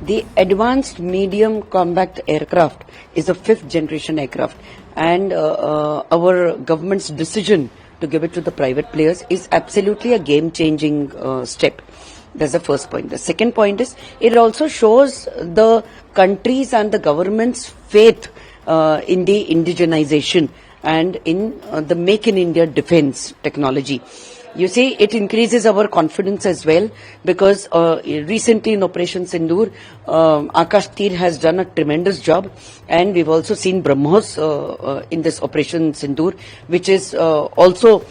The Advanced Medium Combat Aircraft is a fifth generation aircraft, and our government's decision to give it to the private players is absolutely a game changing step. That's the first point. The second point is it also shows the countries and the government's faith in the indigenization and in the Make in India defense technology. You see, it increases our confidence as well, because recently in Operation Sindoor, Akash Tir has done a tremendous job, and we've also seen BrahMos in this Operation Sindoor, which is also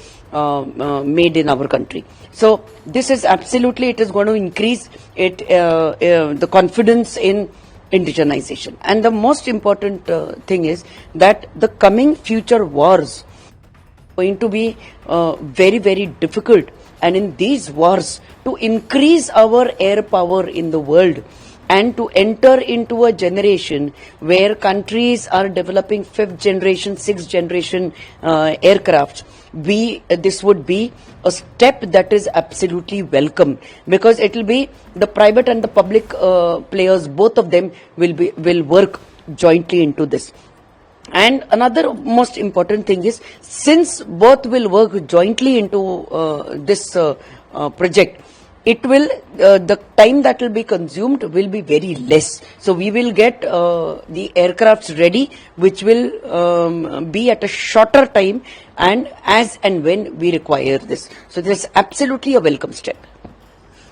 made in our country. So this is absolutely, it is going to increase the confidence in indigenization. And the most important thing is that the coming future wars going to be very, very difficult. And in these wars, to increase our air power in the world and to enter into a generation where countries are developing fifth generation, sixth generation aircraft, this would be a step that is absolutely welcome, because it will be the private and the public players, both of them will work jointly into this. And another most important thing is, since both will work jointly into this project, it will the time that will be consumed will be very less. So we will get the aircrafts ready, which will be at a shorter time, and as and when we require this. So this is absolutely a welcome step.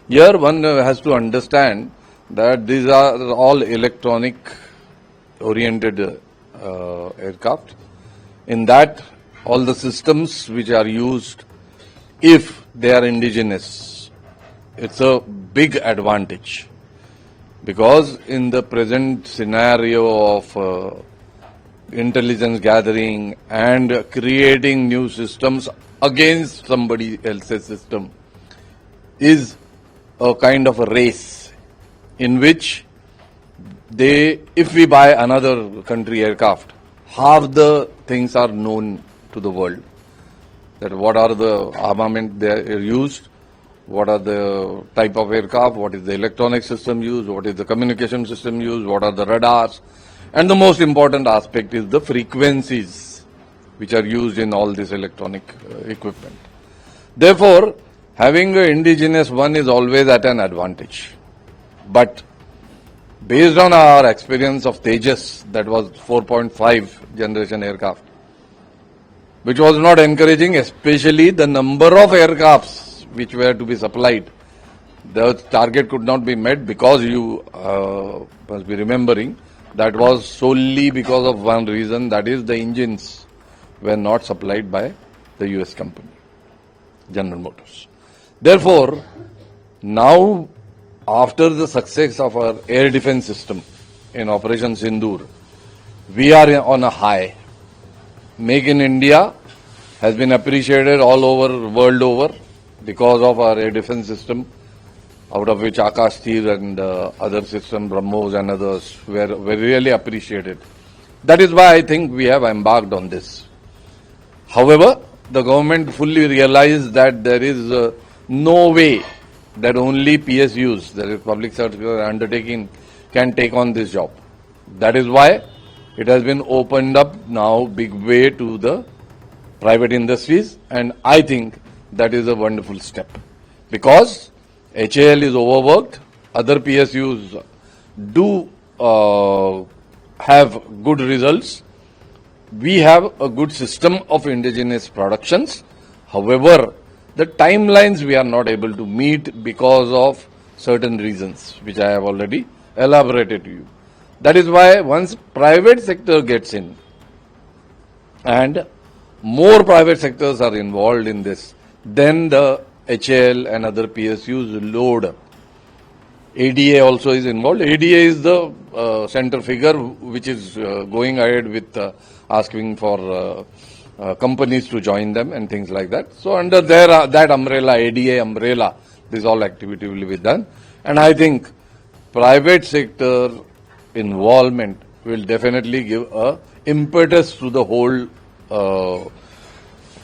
Here one has to understand that these are all electronic oriented aircraft. In that, all the systems which are used, if they are indigenous, it's a big advantage, because in the present scenario of intelligence gathering and creating new systems against somebody else's system is a kind of a race in which if we buy another country aircraft, half the things are known to the world. That what are the armament they are used, what are the type of aircraft, what is the electronic system used, what is the communication system used, what are the radars. And the most important aspect is the frequencies which are used in all this electronic equipment. Therefore, having an indigenous one is always at an advantage. But based on our experience of Tejas, that was 4.5 generation aircraft, which was not encouraging, especially the number of aircrafts which were to be supplied. The target could not be met, because you must be remembering that was solely because of one reason, that is the engines were not supplied by the US company, General Motors. Therefore, now after the success of our air defense system in Operation Sindoor, we are on a high. Make in India has been appreciated all over, world over, because of our air defense system, out of which Akash Tir and other systems, BrahMos and others were really appreciated. That is why I think we have embarked on this. However, the government fully realized that there is no way that only PSUs, that is public sector undertaking, can take on this job. That is why it has been opened up now big way to the private industries, and I think that is a wonderful step, because HAL is overworked, other PSUs do have good results. We have a good system of indigenous productions. However, the timelines we are not able to meet because of certain reasons, which I have already elaborated to you. That is why once private sector gets in, and more private sectors are involved in this, then the HAL and other PSUs load up. ADA also is involved. ADA is the center figure which is going ahead with asking for companies to join them and things like that. So under that umbrella, ADA umbrella, this all activity will be done. And I think private sector involvement will definitely give a impetus to the whole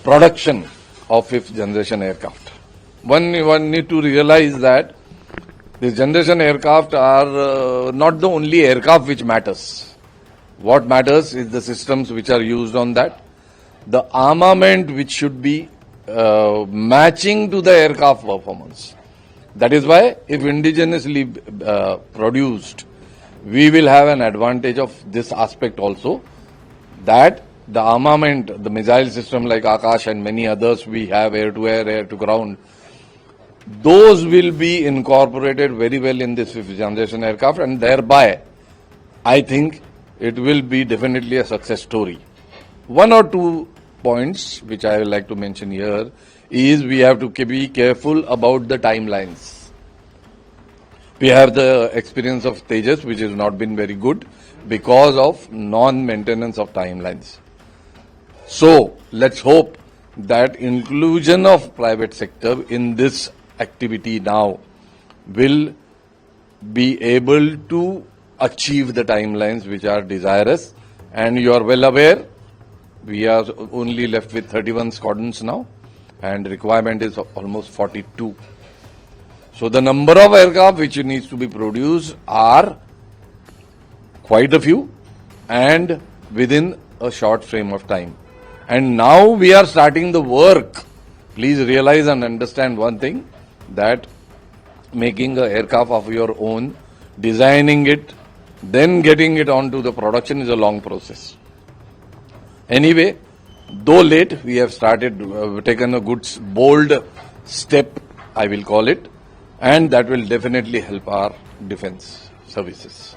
production of fifth generation aircraft. One need to realize that These generation aircraft are not the only aircraft which matters. What matters is the systems which are used on that, the armament which should be matching to the aircraft performance. That is why if indigenously produced, we will have an advantage of this aspect also, that the armament, the missile system like Akash and many others we have, air to air, air to ground, those will be incorporated very well in this fifth generation aircraft, and thereby I think it will be definitely a success story. One or two points which I would like to mention here is we have to be careful about the timelines. We have the experience of Tejas, which has not been very good because of non-maintenance of timelines. So let's hope that inclusion of private sector in this activity now will be able to achieve the timelines which are desirous. And you are well aware, we are only left with 31 squadrons now, and requirement is almost 42. So the number of aircraft which needs to be produced are quite a few and within a short frame of time. And now we are starting the work. Please realize and understand one thing, that making an aircraft of your own, designing it, then getting it onto the production is a long process. Anyway, though late, we have started, taken a good, bold step, I will call it, and that will definitely help our defense services.